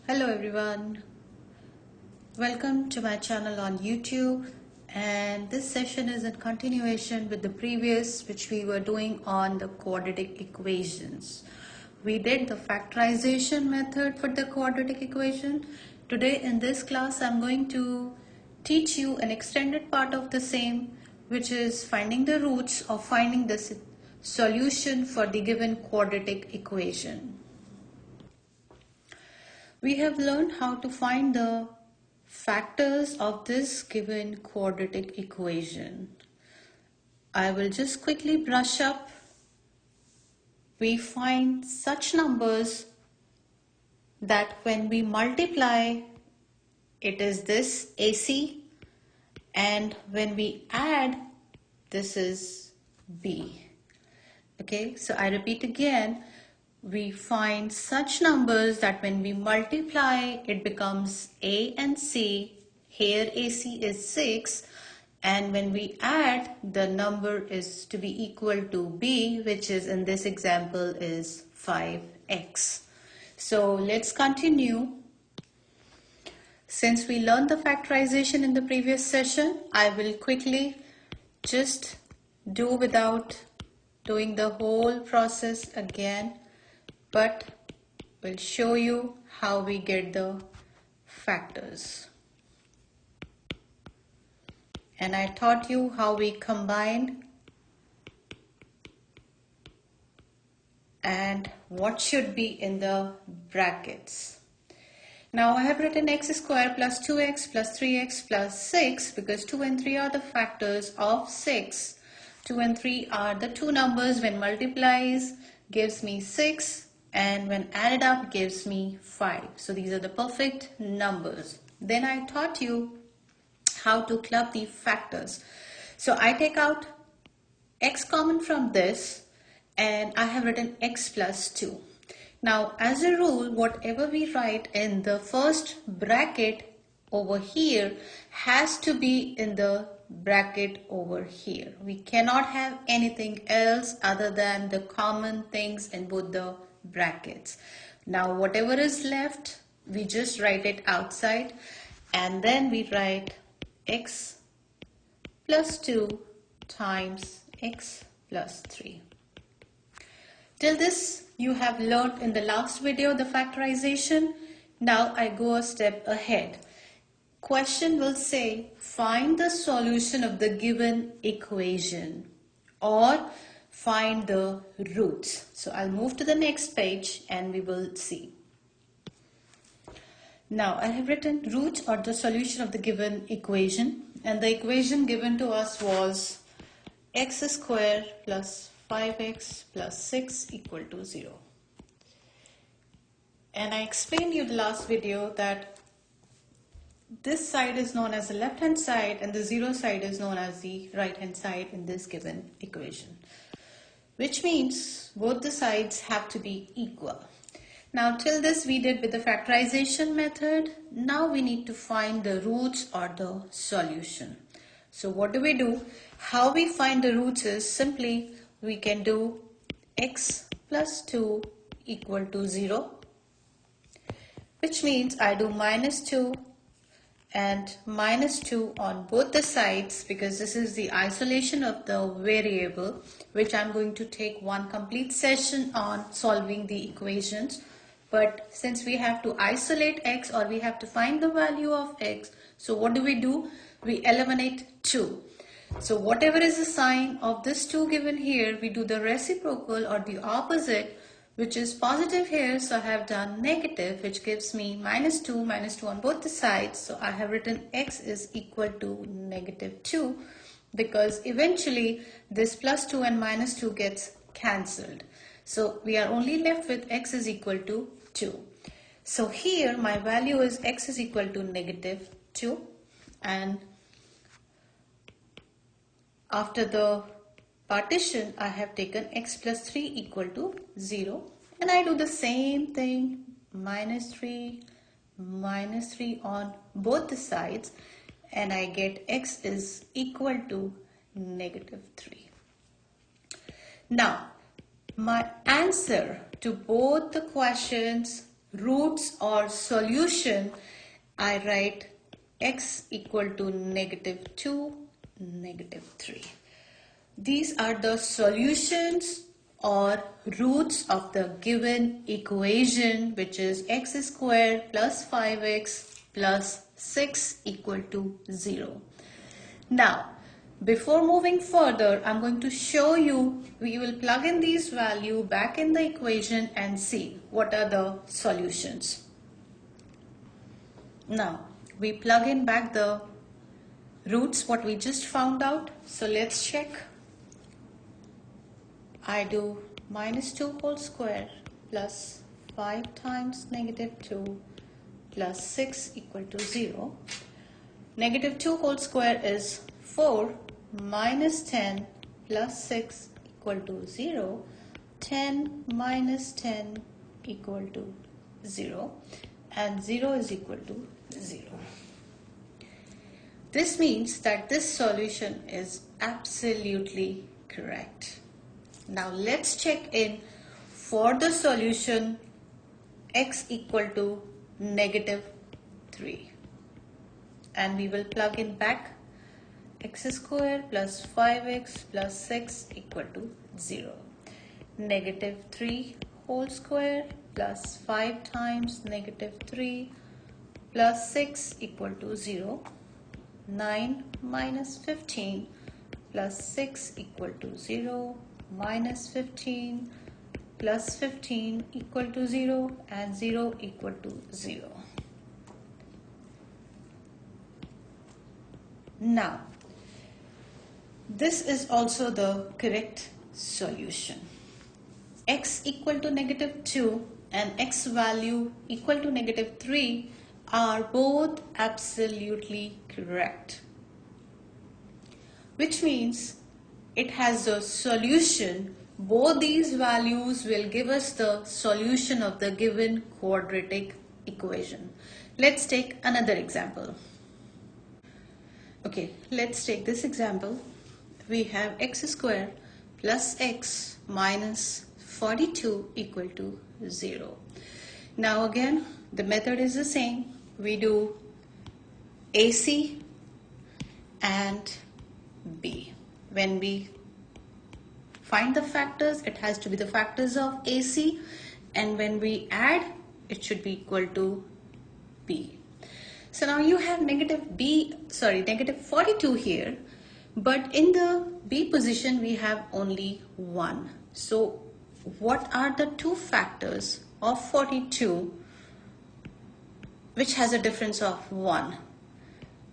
Hello everyone, welcome to my channel on YouTube, and this session is in continuation with the previous which we were doing on the quadratic equations. We did the factorization method for the quadratic equation. Today in this class I'm going to teach you an extended part of the same, which is finding the roots or finding the solution for the given quadratic equation. We have learned how to find the factors of this given quadratic equation. I will just quickly brush up. We find such numbers that when we multiply, it is this AC, and when we add, this is B. Okay, so I repeat again. We find such numbers that when we multiply, it becomes A and C. Here AC is 6, and when we add, the number is to be equal to B, which is in this example is 5x. So let's continue. Since we learned the factorization in the previous session, I will quickly just do without doing the whole process again, but we'll show you how we get the factors. And I taught you how we combined and what should be in the brackets. Now I have written x square plus 2x plus 3x plus 6 because 2 and 3 are the factors of 6. 2 and 3 are the two numbers when multiplies gives me 6. And when added up gives me 5. So these are the perfect numbers. Then I taught you how to club the factors. So I take out x common from this and I have written x plus 2. Now as a rule, whatever we write in the first bracket over here has to be in the bracket over here. We cannot have anything else other than the common things in both the brackets. Now whatever is left, we just write it outside, and then we write x plus 2 times x plus 3. Till this you have learned in the last video the factorization. Now I go a step ahead. Question will say find the solution of the given equation or find the roots. So I'll move to the next page and we will see. Now I have written roots or the solution of the given equation, and the equation given to us was x square plus 5x plus 6 equal to 0. And I explained you the last video that this side is known as the left hand side and the 0 side is known as the right hand side in this given equation, which means both the sides have to be equal. Now till this we did with the factorization method. Now we need to find the roots or the solution. So what do? How we find the roots is simply we can do x plus 2 equal to 0, which means I do minus 2 and minus 2 on both the sides because this is the isolation of the variable, which I'm going to take one complete session on solving the equations. But since we have to isolate x or we have to find the value of x, so what do? We eliminate 2. So whatever is the sign of this 2 given here, we do the reciprocal or the opposite, which is positive here. So I have done negative, which gives me minus 2 on both the sides. So I have written x is equal to negative 2 because eventually this plus 2 and minus 2 gets cancelled. So we are only left with x is equal to 2. So here my value is x is equal to negative 2, and after the partition I have taken x plus 3 equal to 0, and I do the same thing, minus 3 on both the sides, and I get x is equal to negative 3. Now my answer to both the questions roots or solution, I write x equal to -2, -3. These are the solutions or roots of the given equation, which is x squared plus 5x plus 6 equal to 0. Now, before moving further, I'm going to show you, we will plug in these values back in the equation and see what are the solutions. Now, we plug in back the roots, what we just found out. So let's check. I do -2 whole square plus 5 times -2 plus 6 equal to 0. -2 whole square is 4 minus 10 plus 6 equal to 0. 10 minus 10 equal to 0 and 0 is equal to 0. This means that this solution is absolutely correct. Now let's check in for the solution x equal to -3. And we will plug in back x squared plus 5x plus 6 equal to 0. -3 whole square plus 5 times -3 plus 6 equal to 0. 9 minus 15 plus 6 equal to 0. Minus 15 plus 15 equal to 0 and 0 equal to 0. Now, this is also the correct solution. X equal to -2 and x value equal to -3 are both absolutely correct, which means it has a solution. Both these values will give us the solution of the given quadratic equation. Let's take another example. Okay, let's take this example. We have x squared plus x minus 42 equal to 0. Now again, the method is the same. We do AC and B. When we find the factors, it has to be the factors of AC, and when we add, it should be equal to B. So now you have -42 here, but in the B position we have only 1. So what are the two factors of 42 which has a difference of 1?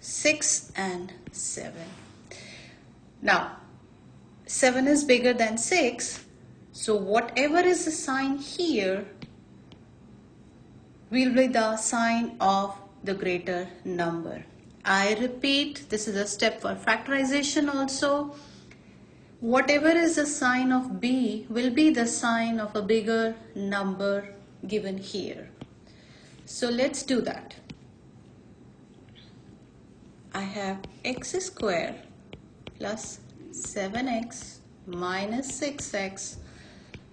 6 and 7. Now 7 is bigger than 6, so whatever is the sign here will be the sign of the greater number. I repeat, this is a step for factorization also. Whatever is the sign of B will be the sign of a bigger number given here. So let's do that. I have x squared plus 7x minus 6x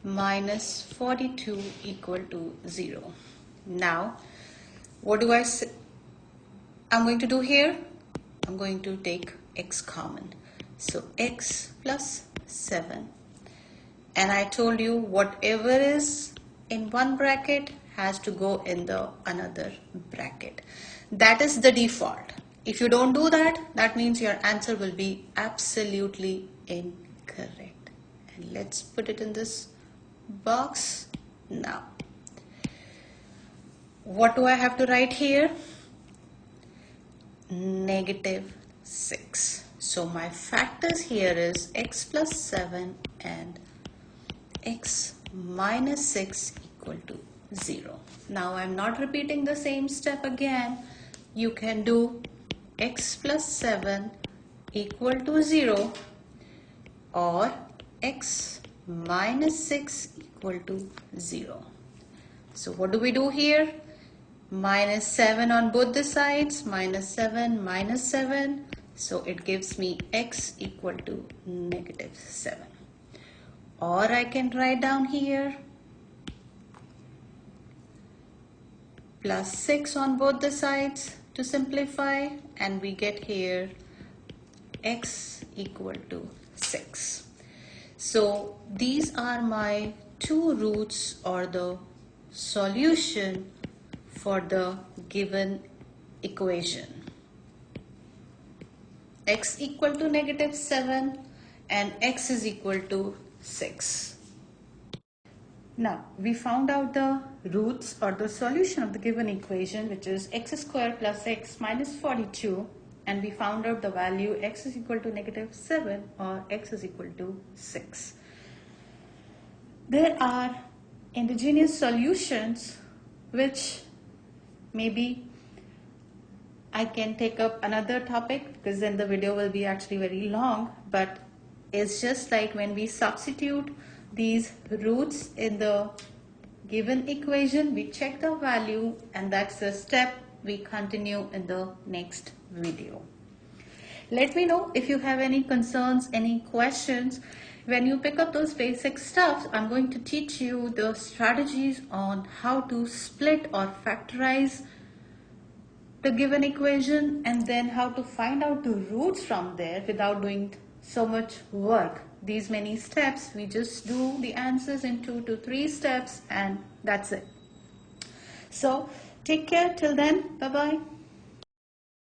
minus 42 equal to 0. Now, what do I'm going to do here? I'm going to take x common. So x plus 7. And I told you whatever is in one bracket has to go in the another bracket. That is the default. If you don't do that, that means your answer will be absolutely incorrect. And let's put it in this box now. What do I have to write here? -6. So my factors here is x plus 7 and x minus 6 equal to 0. Now I'm not repeating the same step again. You can do x plus 7 equal to 0 or x minus 6 equal to 0. So what do we do here? Minus 7 on both the sides, minus 7, minus 7. So it gives me x equal to -7. Or I can write down here plus 6 on both the sides to simplify, and we get here x equal to 6. So these are my two roots or the solution for the given equation. X equal to -7 and x is equal to 6. Now we found out the roots or the solution of the given equation, which is x squared plus x minus 42, and we found out the value x is equal to -7 or x is equal to 6. There are indigenous solutions which maybe I can take up another topic, because then the video will be actually very long, but it's just like when we substitute these roots in the given equation, we check the value, and that's the step we continue in the next video. Let me know if you have any concerns, any questions. When you pick up those basic stuff, I'm going to teach you the strategies on how to split or factorize the given equation, and then how to find out the roots from there without doing so much work. These many steps, we just do the answers in 2 to 3 steps, and that's it. So take care till then. Bye bye.